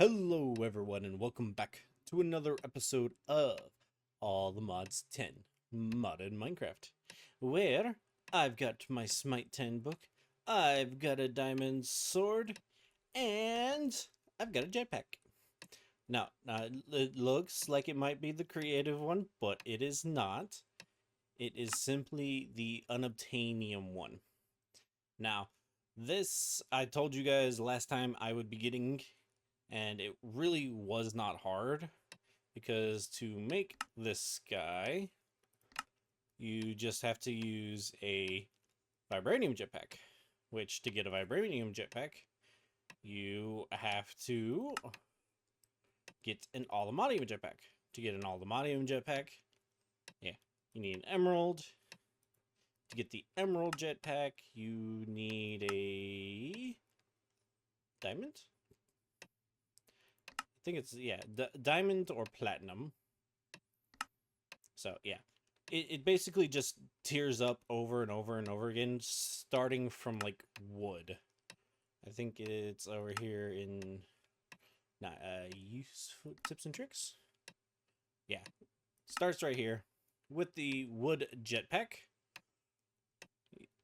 Hello everyone and welcome back to another episode of All the Mods 10 Modded Minecraft, where I've got my Smite 10 book, I've got a diamond sword, and I've got a jetpack. Now, it looks like it might be the creative one, but it is not. It is simply the unobtainium one. Now, this I told you guys last time I would be getting, and it really was not hard, because to make this guy, you just have to use a vibranium jetpack, which to get a vibranium jetpack, you have to get an aluminium jetpack. To get an aluminium jetpack, yeah, you need an emerald. To get the emerald jetpack, you need a diamond. I think it's, yeah, diamond or platinum. So, yeah. It basically just tiers up over and over and over again, starting from, like, wood. I think it's over here in... useful tips and tricks? Yeah. Starts right here with the wood jetpack.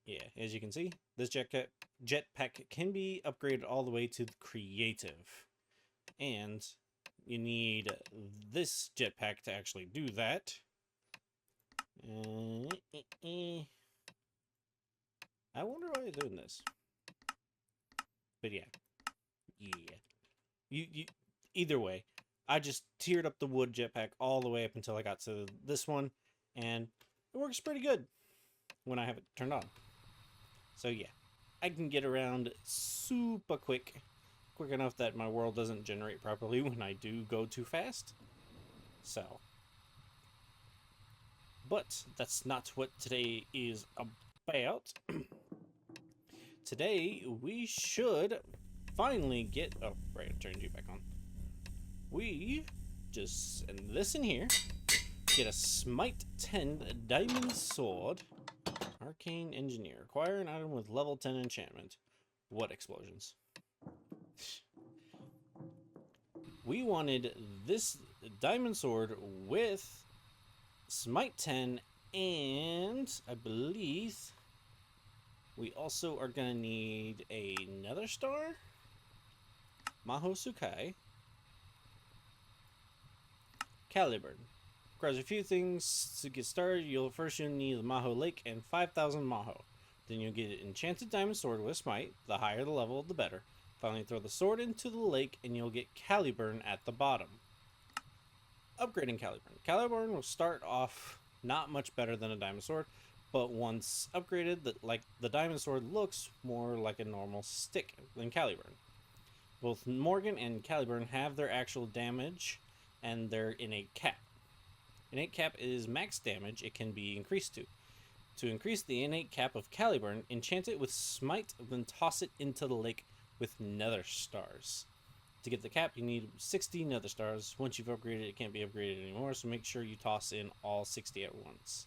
Yeah, as you can see, this jetpack can be upgraded all the way to the creative. And you need this jetpack to actually do that. I wonder why they're doing this. But yeah. You either way, I just tiered up the wood jetpack all the way up until I got to this one, and it works pretty good when I have it turned on. So yeah, I can get around super quick enough that my world doesn't generate properly when I do go too fast. So, but that's not what today is about. Today we should finally get, oh right, I turned you back on. We just send this in here, get a Smite 10 diamond sword, arcane engineer, acquire an item with level 10 enchantment. What explosions? We wanted this diamond sword with Smite 10, and I believe we also are going to need a nether star, Maho Sukai, Caliburn. Requires a few things to get started. You'll need the Maho Lake and 5,000 Maho. Then you'll get an enchanted diamond sword with Smite. The higher the level, the better. Finally, throw the sword into the lake and you'll get Caliburn at the bottom. Upgrading Caliburn. Caliburn will start off not much better than a diamond sword, but once upgraded, the diamond sword looks more like a normal stick than Caliburn. Both Morgan and Caliburn have their actual damage and their innate cap. Innate cap is max damage it can be increased to. To increase the innate cap of Caliburn, enchant it with Smite, then toss it into the lake with nether stars. To get the cap, you need 60 nether stars. Once you've upgraded it, can't be upgraded anymore, so make sure you toss in all 60 at once.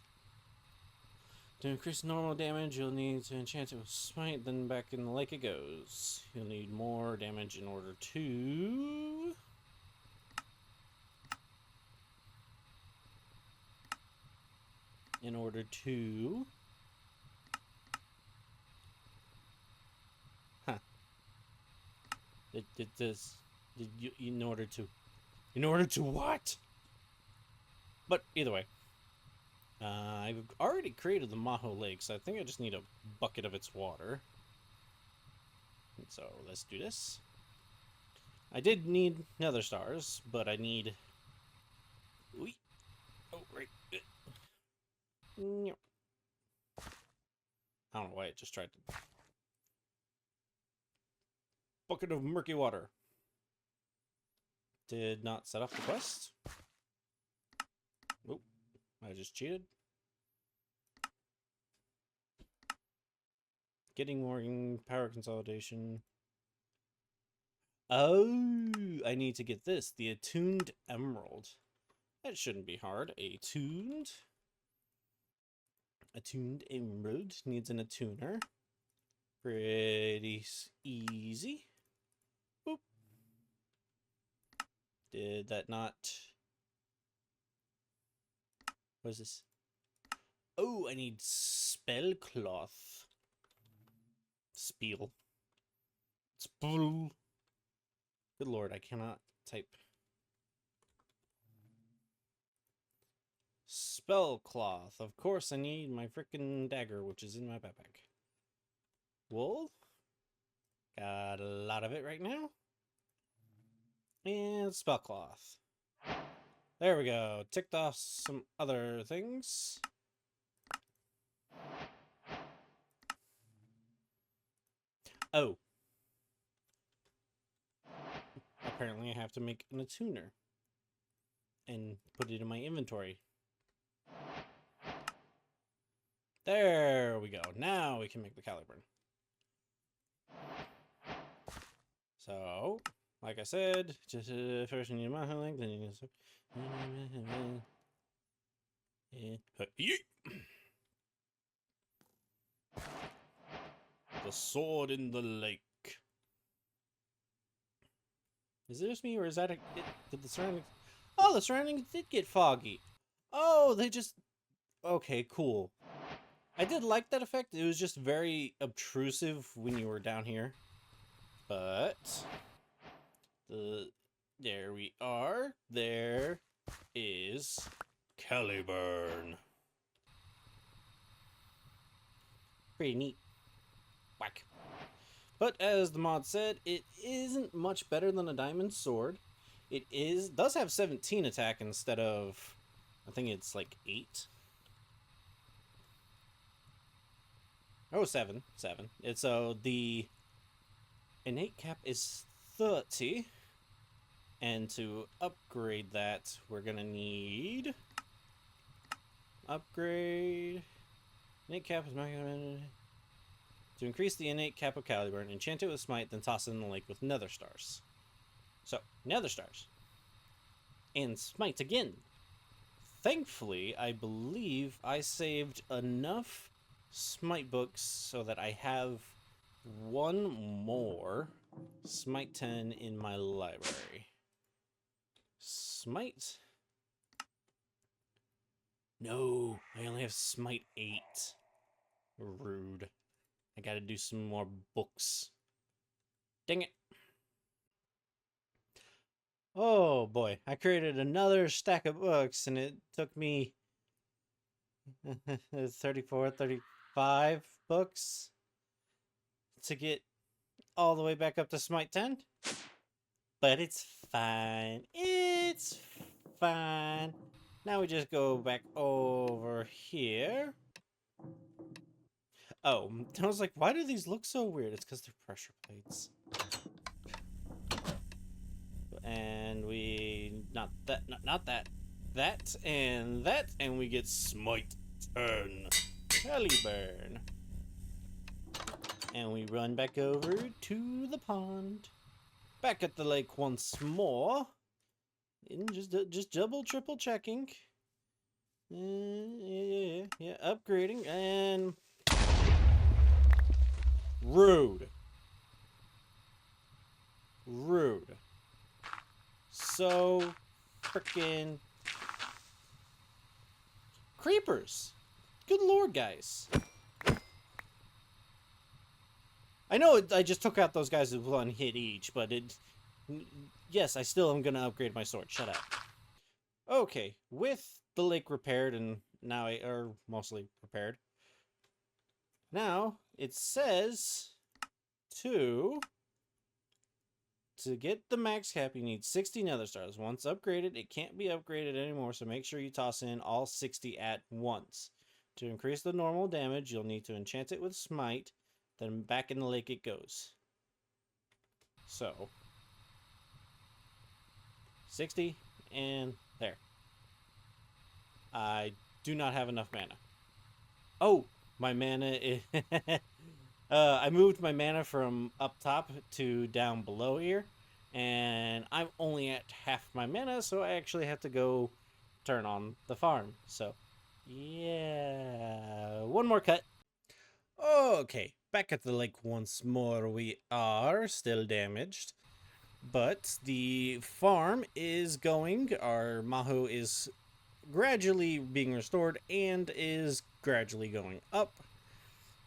To increase normal damage, you'll need to enchant it with Smite, then back in the lake it goes. You'll need more damage in order to... Huh. In order to what? But either way, I've already created the Maho Lake, so I think I just need a bucket of its water. So let's do this. I did need nether stars, but I need... Oh, right. I don't know why it just tried to... Bucket of murky water. Did not set off the quest. Oh, I just cheated. Getting more power consolidation. Oh, I need to get this, the attuned emerald. That shouldn't be hard. Attuned emerald needs an attuner. Pretty easy. Boop. Did that not... What is this? Oh, I need spell cloth. Spiel. Spool. Good lord, I cannot type. Spell cloth. Of course, I need my frickin' dagger, which is in my backpack. Wool. Got a lot of it right now. And spell cloth. There we go. Ticked off some other things. Oh. Apparently I have to make an attuner. And put it in my inventory. There we go. Now we can make the caliber. So, like I said, just first you need my length, then you need the sword in the lake. Is it just me, or is that did the surroundings? Oh, the surroundings did get foggy. Oh, they just... Okay, cool. I did like that effect. It was just very obtrusive when you were down here. But... There we are. There is Caliburn. Pretty neat. Whack. But as the mod said, it isn't much better than a diamond sword. It does have 17 attack instead of, I think it's like 8. Oh, 7. It's the innate cap is 30. And to upgrade that, we're gonna need upgrade innate cap is not gonna to increase the innate cap of Caliburn, enchant it with smite, then toss it in the lake with nether stars. So, nether stars. And smite again. Thankfully, I believe I saved enough smite books so that I have one more smite 10 in my library. Smite? No, I only have smite 8. Rude. I gotta do some more books. Dang it. Oh boy, I created another stack of books and it took me 34, 35 books to get all the way back up to smite 10. But it's fine. It's fine. Now we just go back over here. Oh, I was like, why do these look so weird? It's because they're pressure plates. And we... Not that. That, and we get smite 10. Caliburn. And we run back over to the pond. Back at the lake once more. And just double, triple checking. Yeah, upgrading, and... Rude. So frickin' creepers. Good lord, guys. I know I just took out those guys with one hit each, but yes, I still am gonna upgrade my sword. Shut up. Okay, with the lake repaired, and now mostly repaired. Now, it says to get the max cap, you need 60 nether stars. Once upgraded, it can't be upgraded anymore, so make sure you toss in all 60 at once. To increase the normal damage, you'll need to enchant it with smite, then back in the lake it goes. So, 60, and there. I do not have enough mana. Oh! My mana is... I moved my mana from up top to down below here. And I'm only at half my mana, so I actually have to go turn on the farm. So, yeah... One more cut. Okay, back at the lake once more we are. Still damaged. But the farm is going. Our Maho is gradually being restored and is gradually going up.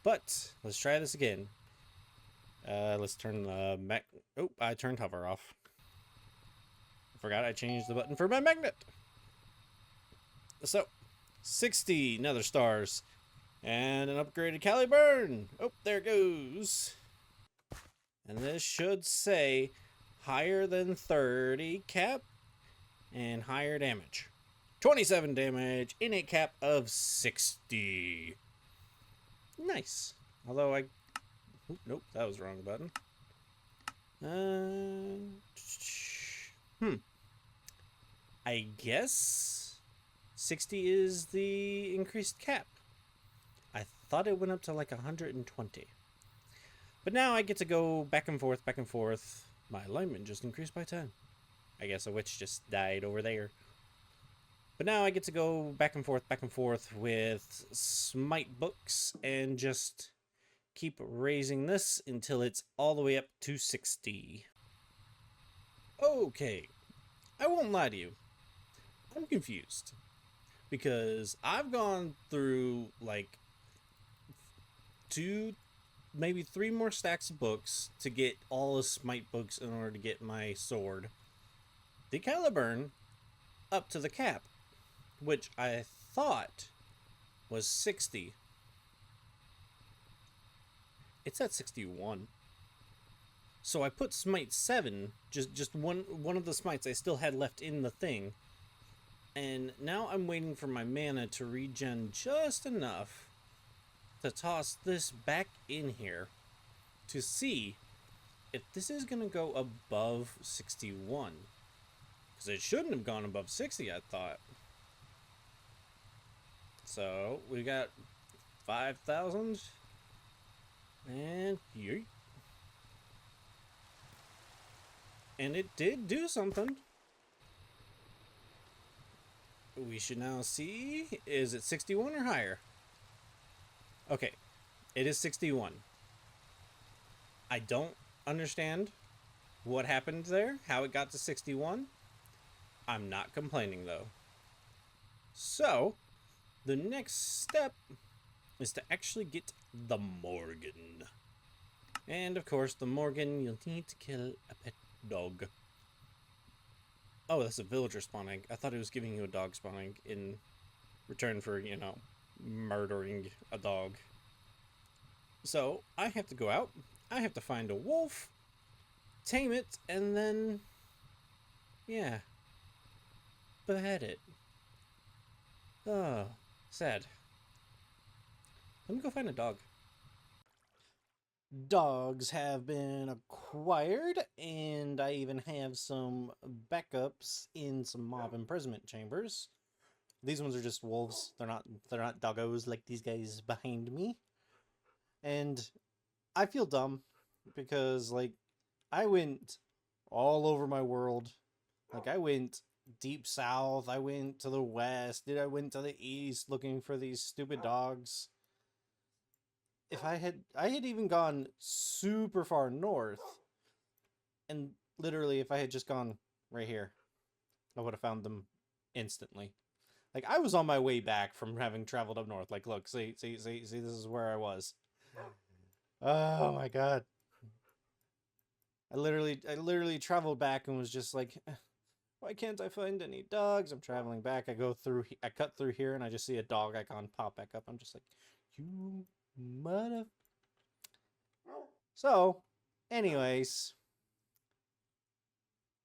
But let's try this again. Let's turn the Oh, I turned hover off. I forgot I changed the button for my magnet. So, 60 nether stars and an upgraded Caliburn. Oh, there it goes. And this should say higher than 30 cap and higher damage. 27 damage in a cap of 60. Nice. Although I... Oop, nope, that was the wrong button. I guess 60 is the increased cap. I thought it went up to like 120. But now I get to go back and forth, back and forth. My alignment just increased by 10. I guess a witch just died over there. But now I get to go back and forth with smite books and just keep raising this until it's all the way up to 60. Okay, I won't lie to you. I'm confused. Because I've gone through like 2, maybe 3 more stacks of books to get all the smite books in order to get my sword. The Caliburn up to the cap, which I thought was 60. It's at 61. So I put smite 7, just one of the smites I still had left in the thing. And now I'm waiting for my mana to regen just enough to toss this back in here to see if this is going to go above 61. Because it shouldn't have gone above 60, I thought. So, we got 5,000. And yeet. And it did do something. We should now see, is it 61 or higher? Okay, it is 61. I don't understand what happened there, how it got to 61. I'm not complaining though. So, the next step is to actually get the Morgan. And of course, the Morgan, you'll need to kill a pet dog. Oh, that's a villager spawning. I thought it was giving you a dog spawning in return for, you know, murdering a dog. So, I have to go out. I have to find a wolf, tame it, and then, yeah, behead it. Oh, sad. Let me go find a dog. Dogs have been acquired, and I even have some backups in some mob imprisonment chambers. These ones are just wolves. They're not doggos like these guys behind me. And I feel dumb because like I went all over my world. Like I went deep south, I went to the west, I went to the east looking for these stupid dogs. If I had even gone super far north, and literally if I had just gone right here, I would have found them instantly. Like I was on my way back from having traveled up north. Like look, see, this is where I was. Oh my god. I literally traveled back and was just like, why can't I find any dogs? I'm traveling back. I cut through here and I just see a dog icon pop back up. I'm just like, you mother. So, anyways,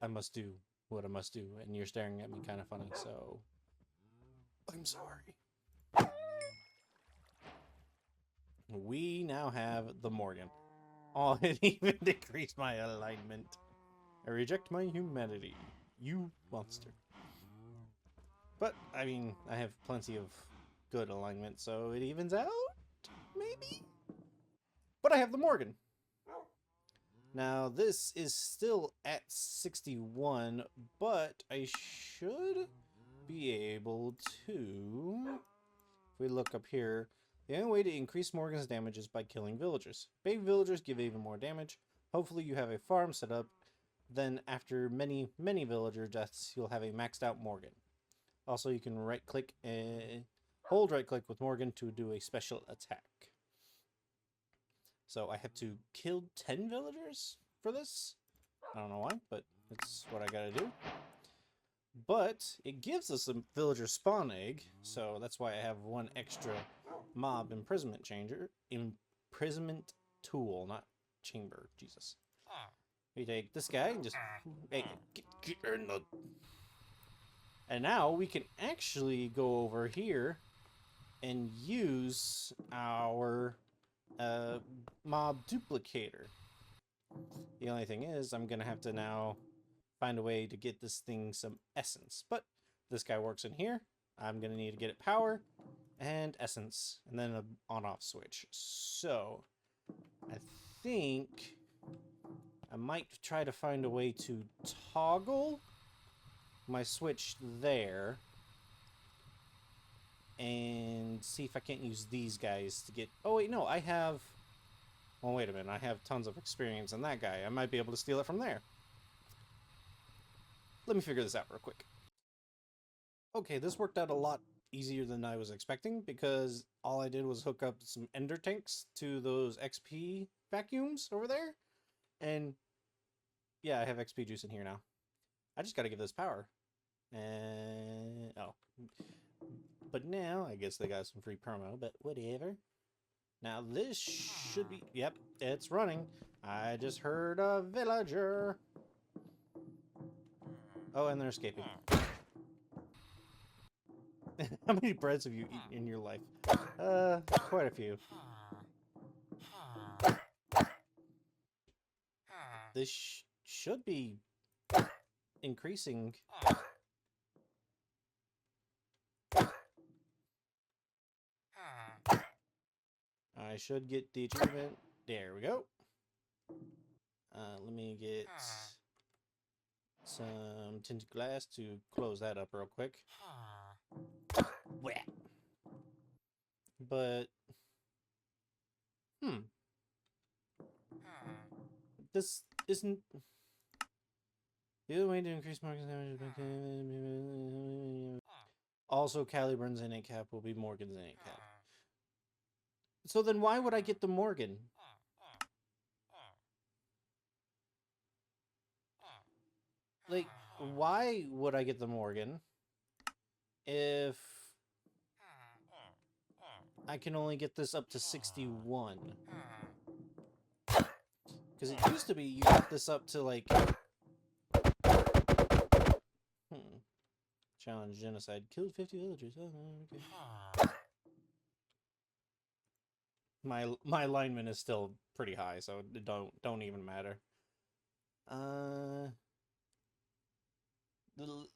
I must do what I must do, and you're staring at me kind of funny, so I'm sorry. We now have the Morgan. Oh, it even decreased my alignment. I reject my humanity. You monster. But, I mean, I have plenty of good alignment, so it evens out? Maybe? But I have the Morgan. Now, this is still at 61, but I should be able to... If we look up here, the only way to increase Morgan's damage is by killing villagers. Baby villagers give even more damage. Hopefully you have a farm set up then after many, many villager deaths, you'll have a maxed out Morgan. Also, you can right-click and hold right-click with Morgan to do a special attack. So I have to kill 10 villagers for this. I don't know why, but it's what I gotta do. But it gives us a villager spawn egg, so that's why I have one extra mob imprisonment tool, not chamber. Jesus. We take this guy and just hey, get in the. And now we can actually go over here and use our mob duplicator. The only thing is, I'm gonna have to now find a way to get this thing some essence. But this guy works in here. I'm gonna need to get it power and essence, and then an on-off switch. So I think I might try to find a way to toggle my switch there and see if I can't use these guys to get... Oh, wait, no, I have... Well, wait a minute. I have tons of experience in that guy. I might be able to steal it from there. Let me figure this out real quick. Okay, this worked out a lot easier than I was expecting because all I did was hook up some ender tanks to those XP vacuums over there. And yeah, I have XP juice in here now. I just got to give this power. And oh. But now, I guess they got some free promo, but whatever. Now this should be... Yep, it's running. I just heard a villager. Oh, and they're escaping. How many breads have you eaten in your life? Quite a few. This should be increasing. I should get the achievement. There we go. Let me get some tinted glass to close that up real quick. Wet. But this isn't the other way to increase Morgan's damage. Also, Caliburn's innate cap will be Morgan's innate cap. So then why would I get the Morgan? Like, why would I get the Morgan if I can only get this up to 61? Because it used to be you got this up to like... Challenge genocide. Killed 50 villagers. Oh, okay. My alignment is still pretty high, so it don't even matter.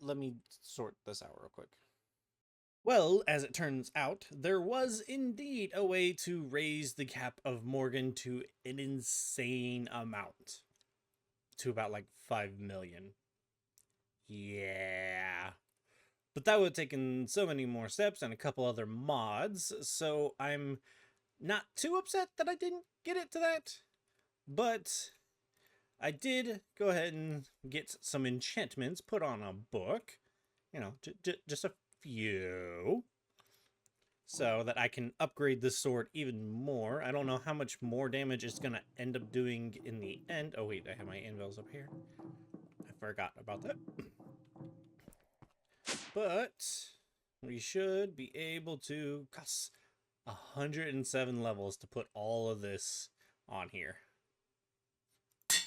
Let me sort this out real quick. Well, as it turns out, there was indeed a way to raise the cap of Morgan to an insane amount. To about like 5 million. Yeah. But that would have taken so many more steps and a couple other mods, so I'm not too upset that I didn't get it to that. But I did go ahead and get some enchantments put on a book. You know, just a few. So that I can upgrade this sword even more. I don't know how much more damage it's going to end up doing in the end. Oh wait, I have my anvils up here. I forgot about that. But we should be able to cost 107 levels to put all of this on here.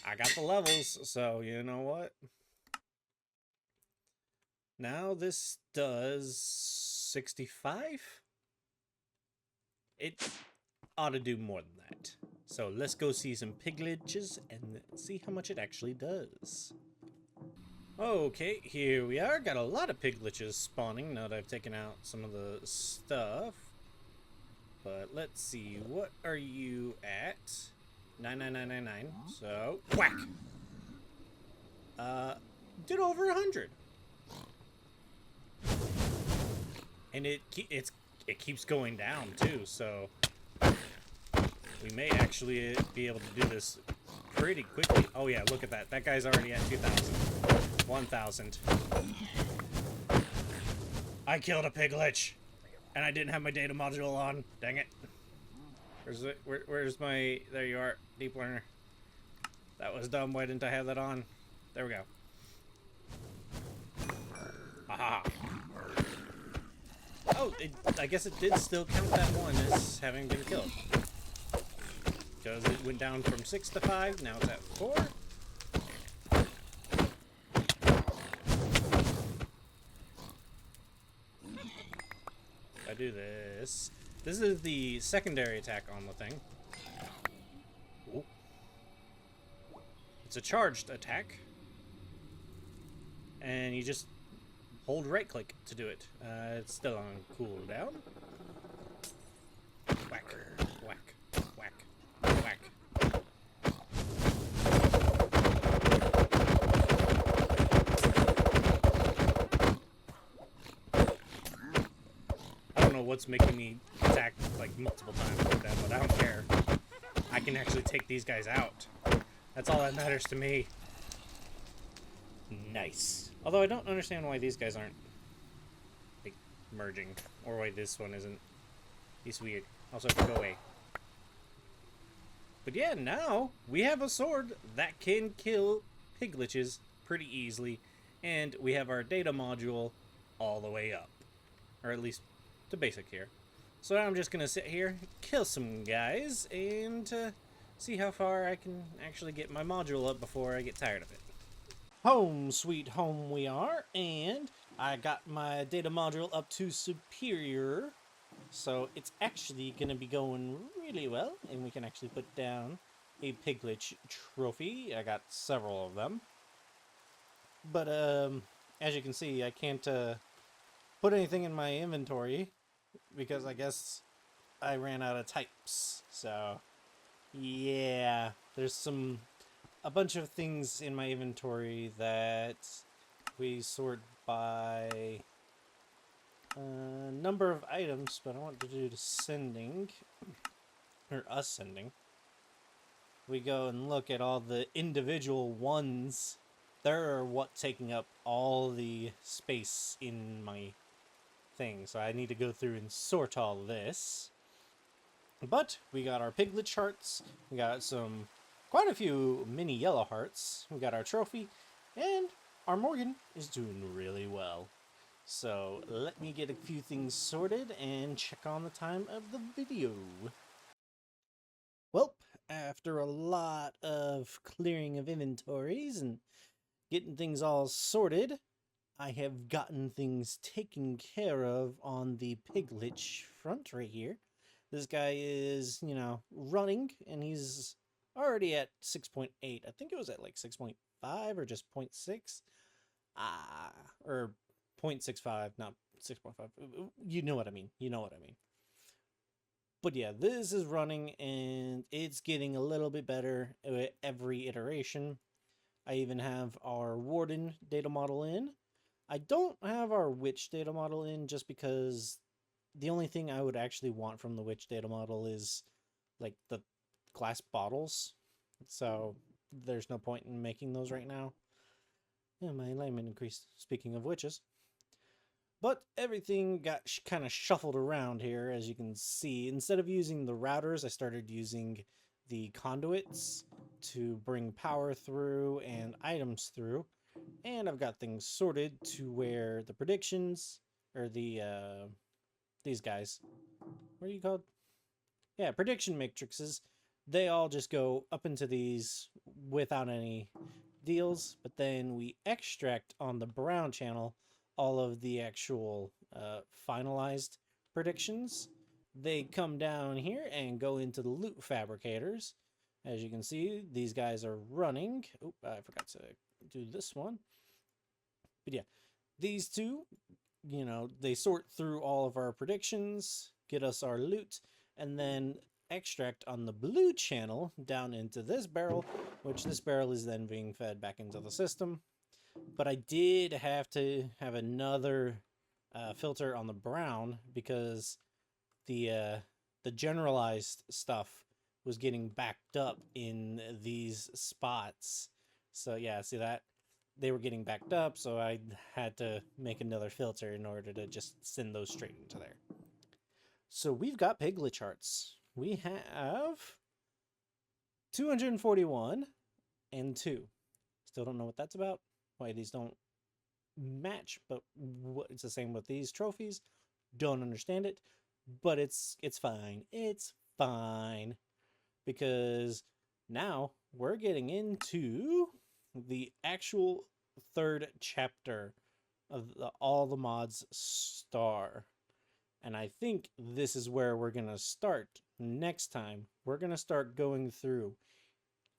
I got the levels, so you know what? Now this does 65? It ought to do more than that. So let's go see some pigliches and see how much it actually does. Okay, here we are. Got a lot of pigliches spawning now that I've taken out some of the stuff. But let's see, what are you at? 99999. So whack. Did over 100. And it keeps going down too, so we may actually be able to do this pretty quickly. Oh yeah, look at that. That guy's already at 2,000. 1,000. I killed a Piglich! And I didn't have my data module on. Dang it. Where's my... There you are, Deep Learner. That was dumb. Why didn't I have that on? There we go. Aha! Oh, I guess it did still count that one as having been killed. Because it went down from 6 to 5, now it's at 4. If I do this... This is the secondary attack on the thing. Ooh. It's a charged attack. And you just hold right click to do it. It's still on cooldown. Whack, whack, whack, whack. I don't know what's making me attack like multiple times like that, but I don't care. I can actually take these guys out. That's all that matters to me. Nice. Although I don't understand why these guys aren't like merging, or why this one isn't. He's weird. Also, go away. But yeah, now we have a sword that can kill Pigliches pretty easily, and we have our data module all the way up, or at least to basic here. So now I'm just gonna sit here, kill some guys, and see how far I can actually get my module up before I get tired of it. Home sweet home we are, and I got my data module up to superior, so it's actually going to be going really well, and we can actually put down a Piglich trophy. I got several of them, but as you can see, I can't put anything in my inventory because I guess I ran out of types. So yeah, there's a bunch of things in my inventory that we sort by number of items, but I want to do the sending, or ascending. We go and look at all the individual ones. They're what's taking up all the space in my thing, so I need to go through and sort all this. But we got our Piglich hearts, we got quite a few mini yellow hearts, we got our trophy, and our Morgan is doing really well. So let me get a few things sorted and check on the time of the video. Well, after a lot of clearing of inventories and getting things all sorted, I have gotten things taken care of on the Piglich front right here. This guy is, running, and he's already at 6.8. I think it was at like 6.5 or just 0.6. Or 0.65, not 6.5. You know what I mean. But yeah, this is running, and it's getting a little bit better every iteration. I even have our Warden data model in. I don't have our Witch data model in just because the only thing I would actually want from the Witch data model is like the glass bottles. So there's no point in making those right now. Yeah, my alignment increased, speaking of witches. But everything got kind of shuffled around here, as you can see. Instead of using the routers, I started using the conduits to bring power through and items through. And I've got things sorted to where the predictions, or these guys, what are you called? Yeah, prediction matrices. They all just go up into these without any deals, but then we extract on the brown channel all of the actual finalized predictions. They come down here and go into the loot fabricators. As you can see, these guys are running. Oh, I forgot to do this one. But yeah, these two, they sort through all of our predictions, get us our loot, and then extract on the blue channel down into this barrel, which this barrel is then being fed back into the system. But I did have to have another filter on the brown because the generalized stuff was getting backed up in these spots. So yeah, see that? They were getting backed up, so I had to make another filter in order to just send those straight into there. So we've got Piglich hearts. We have 241 and 2. Still don't know what that's about, why these don't match, but it's the same with these trophies. Don't understand it, but it's fine. It's fine, because now we're getting into the actual third chapter of all the mods star. And I think this is where we're going to start next time. We're going to start going through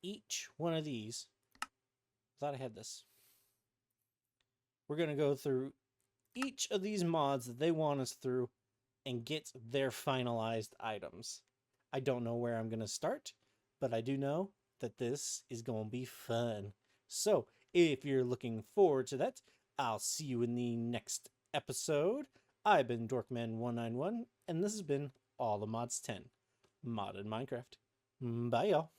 each one of these. I thought I had this. We're going to go through each of these mods that they want us through and get their finalized items. I don't know where I'm going to start, but I do know that this is going to be fun. So if you're looking forward to that, I'll see you in the next episode. I've been Dorkman191, and this has been All the Mods 10 Modded Minecraft. Bye, y'all.